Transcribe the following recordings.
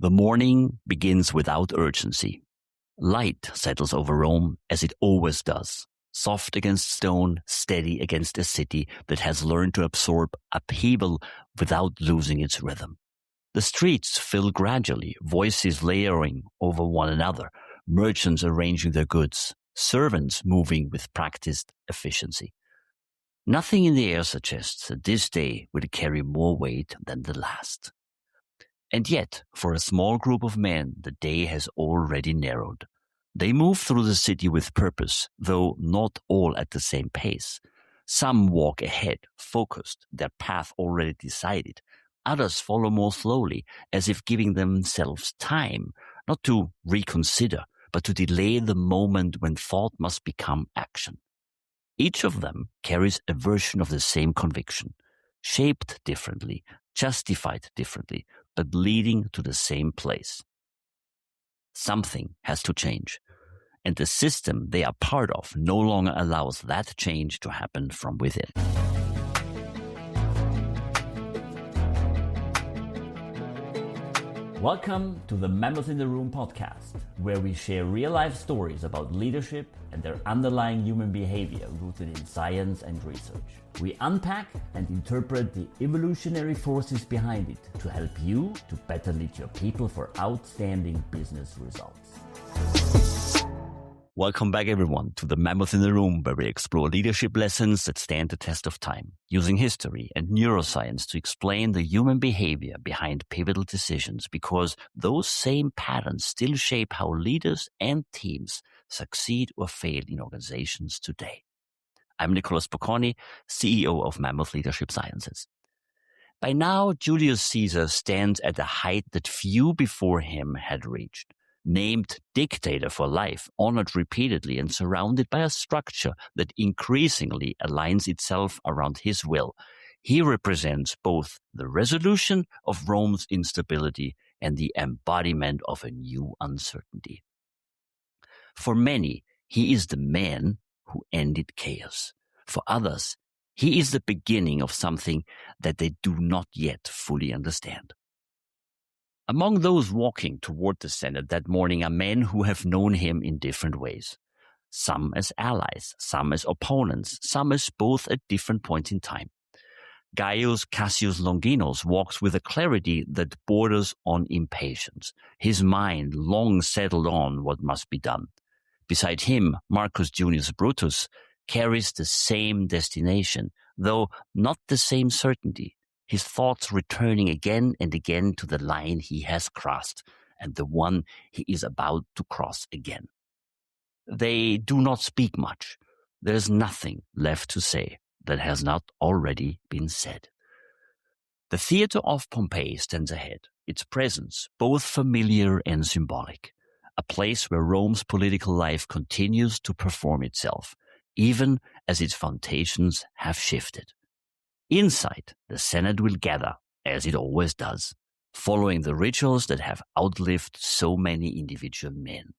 The morning begins without urgency. Light settles over Rome as it always does, soft against stone, steady against a city that has learned to absorb upheaval without losing its rhythm. The streets fill gradually, voices layering over one another, merchants arranging their goods, servants moving with practiced efficiency. Nothing in the air suggests that this day will carry more weight than the last. And yet, for a small group of men, the day has already narrowed. They move through the city with purpose, though not all at the same pace. Some walk ahead, focused, their path already decided. Others follow more slowly, as if giving themselves time, not to reconsider, but to delay the moment when thought must become action. Each of them carries a version of the same conviction, shaped differently, justified differently, but leading to the same place. Something has to change, and the system they are part of no longer allows that change to happen from within. Welcome to the Mammoth in the Room podcast, where we share real-life stories about leadership and their underlying human behavior rooted in science and research. We unpack and interpret the evolutionary forces behind it to help you to better lead your people for outstanding business results. Welcome back, everyone, to the Mammoth in the Room, where we explore leadership lessons that stand the test of time, using history and neuroscience to explain the human behavior behind pivotal decisions, because those same patterns still shape how leaders and teams succeed or fail in organizations today. I'm Nicholas Bocconi, CEO of Mammoth Leadership Sciences. By now, Julius Caesar stands at a height that few before him had reached. Named dictator for life, honored repeatedly and surrounded by a structure that increasingly aligns itself around his will, he represents both the resolution of Rome's instability and the embodiment of a new uncertainty. For many, he is the man who ended chaos. For others, he is the beginning of something that they do not yet fully understand. Among those walking toward the Senate that morning are men who have known him in different ways. Some as allies, some as opponents, some as both at different points in time. Gaius Cassius Longinus walks with a clarity that borders on impatience, his mind long settled on what must be done. Beside him, Marcus Junius Brutus carries the same destination, though not the same certainty. His thoughts returning again and again to the line he has crossed and the one he is about to cross again. They do not speak much. There is nothing left to say that has not already been said. The Theatre of Pompey stands ahead, its presence both familiar and symbolic, a place where Rome's political life continues to perform itself, even as its foundations have shifted. Inside, the Senate will gather, as it always does, following the rituals that have outlived so many individual men.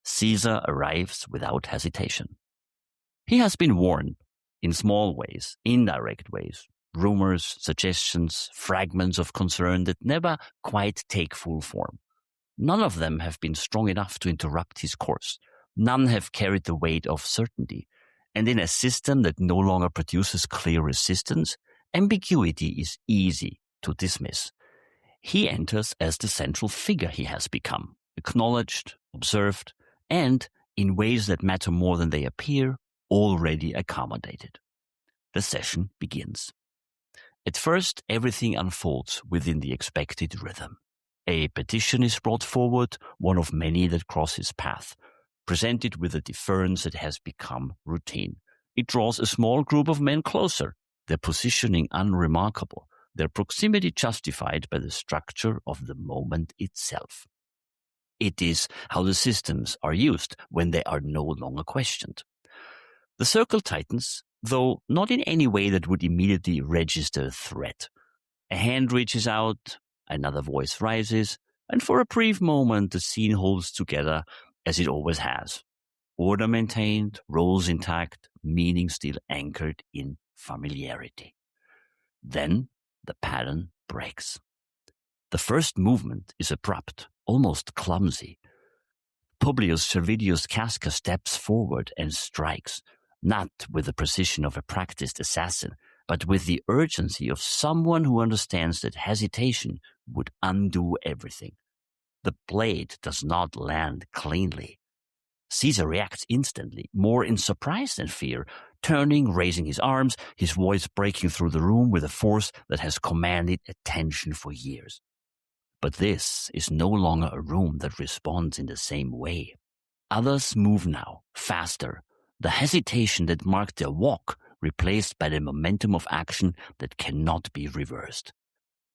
Caesar arrives without hesitation. He has been warned in small ways, indirect ways, rumors, suggestions, fragments of concern that never quite take full form. None of them have been strong enough to interrupt his course. None have carried the weight of certainty. And in a system that no longer produces clear resistance, ambiguity is easy to dismiss. He enters as the central figure he has become, acknowledged, observed, and, in ways that matter more than they appear, already accommodated. The session begins. At first, everything unfolds within the expected rhythm. A petition is brought forward, one of many that cross his path, presented with a deference that has become routine. It draws a small group of men closer, their positioning unremarkable, their proximity justified by the structure of the moment itself. It is how the systems are used when they are no longer questioned. The circle tightens, though not in any way that would immediately register a threat. A hand reaches out, another voice rises, and for a brief moment the scene holds together as it always has. Order maintained, roles intact, meaning still anchored in familiarity. Then the pattern breaks. The first movement is abrupt, almost clumsy. Publius Servidius Casca steps forward and strikes, not with the precision of a practiced assassin, but with the urgency of someone who understands that hesitation would undo everything. The blade does not land cleanly. Caesar reacts instantly, more in surprise than fear, turning, raising his arms, his voice breaking through the room with a force that has commanded attention for years. But this is no longer a room that responds in the same way. Others move now, faster, the hesitation that marked their walk replaced by the momentum of action that cannot be reversed.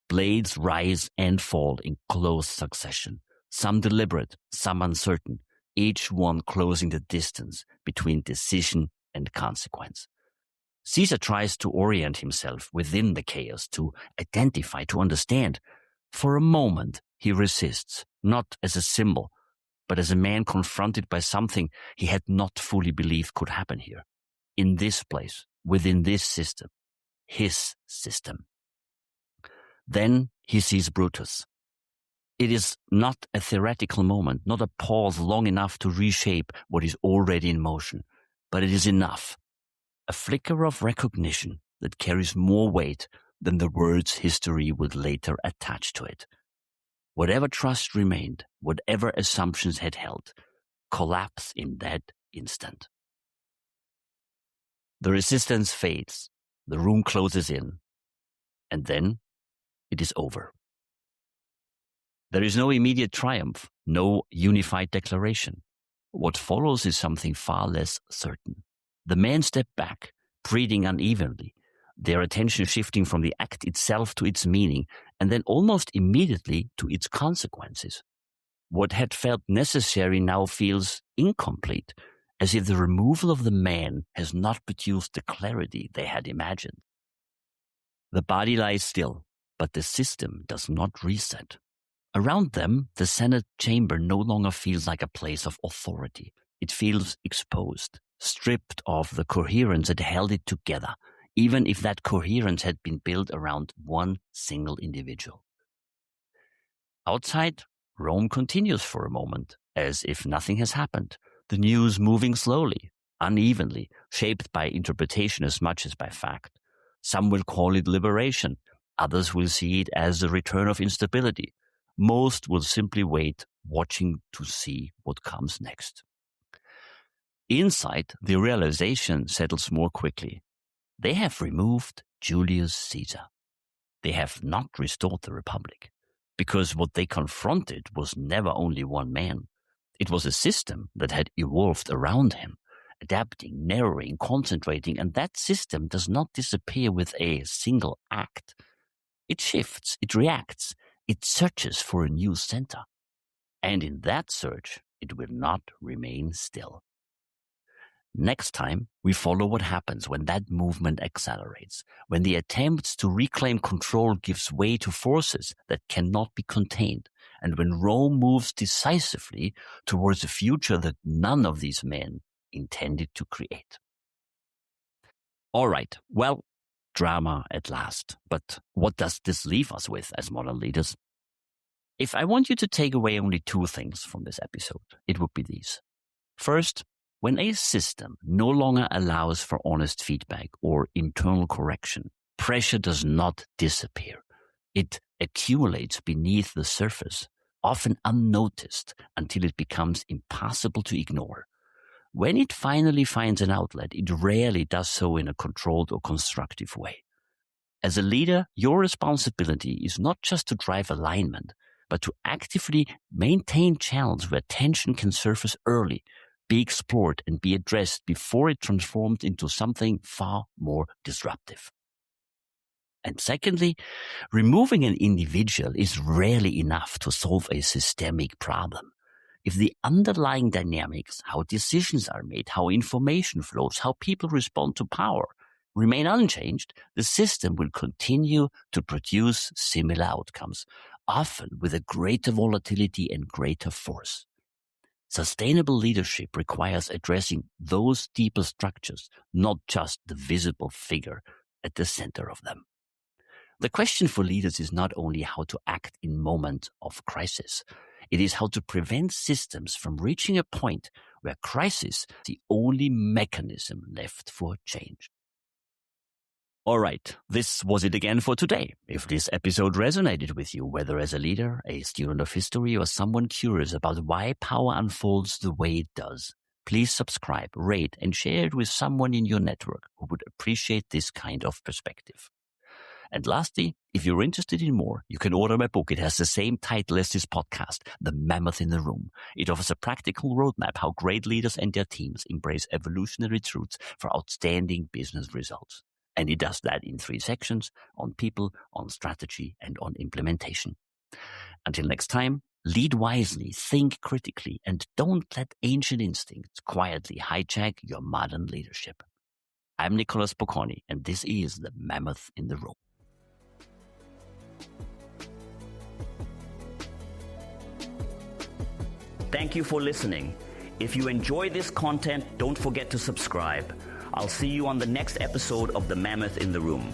Blades rise and fall in close succession, some deliberate, some uncertain, each one closing the distance between decision and consequence. Caesar tries to orient himself within the chaos, to identify, to understand. For a moment, he resists, not as a symbol, but as a man confronted by something he had not fully believed could happen here. In this place, within this system, his system. Then he sees Brutus. It is not a theoretical moment, not a pause long enough to reshape what is already in motion, but it is enough. A flicker of recognition that carries more weight than the words history would later attach to it. Whatever trust remained, whatever assumptions had held, collapse in that instant. The resistance fades, the room closes in, and then it is over. There is no immediate triumph, no unified declaration. What follows is something far less certain. The men step back, breathing unevenly, their attention shifting from the act itself to its meaning, and then almost immediately to its consequences. What had felt necessary now feels incomplete, as if the removal of the man has not produced the clarity they had imagined. The body lies still, but the system does not reset. Around them, the Senate chamber no longer feels like a place of authority. It feels exposed, stripped of the coherence that held it together, even if that coherence had been built around one single individual. Outside, Rome continues for a moment, as if nothing has happened, the news moving slowly, unevenly, shaped by interpretation as much as by fact. Some will call it liberation, others will see it as the return of instability. Most will simply wait, watching to see what comes next. Inside, the realization settles more quickly. They have removed Julius Caesar. They have not restored the Republic, because what they confronted was never only one man. It was a system that had evolved around him, adapting, narrowing, concentrating, and that system does not disappear with a single act. It shifts, it reacts, it searches for a new center. And in that search, it will not remain still. Next time, we follow what happens when that movement accelerates, when the attempts to reclaim control gives way to forces that cannot be contained, and when Rome moves decisively towards a future that none of these men intended to create. All right, well, drama at last. But what does this leave us with as modern leaders? If I want you to take away only two things from this episode, it would be these. First, when a system no longer allows for honest feedback or internal correction, pressure does not disappear. It accumulates beneath the surface, often unnoticed, until it becomes impossible to ignore. When it finally finds an outlet, it rarely does so in a controlled or constructive way. As a leader, your responsibility is not just to drive alignment, but to actively maintain channels where tension can surface early, be explored, and be addressed before it transforms into something far more disruptive. And secondly, removing an individual is rarely enough to solve a systemic problem. If the underlying dynamics, how decisions are made, how information flows, how people respond to power, remain unchanged, the system will continue to produce similar outcomes, often with a greater volatility and greater force. Sustainable leadership requires addressing those deeper structures, not just the visible figure at the center of them. The question for leaders is not only how to act in moments of crisis. It is how to prevent systems from reaching a point where crisis is the only mechanism left for change. All right, this was it again for today. If this episode resonated with you, whether as a leader, a student of history, or someone curious about why power unfolds the way it does, please subscribe, rate, and share it with someone in your network who would appreciate this kind of perspective. And lastly, if you're interested in more, you can order my book. It has the same title as this podcast, The Mammoth in the Room. It offers a practical roadmap how great leaders and their teams embrace evolutionary truths for outstanding business results. And it does that in 3 sections: on people, on strategy, and on implementation. Until next time, lead wisely, think critically, and don't let ancient instincts quietly hijack your modern leadership. I'm Nicholas Bocconi, and this is The Mammoth in the Room. Thank you for listening. If you enjoy this content, don't forget to subscribe. I'll see you on the next episode of The Mammoth in the Room.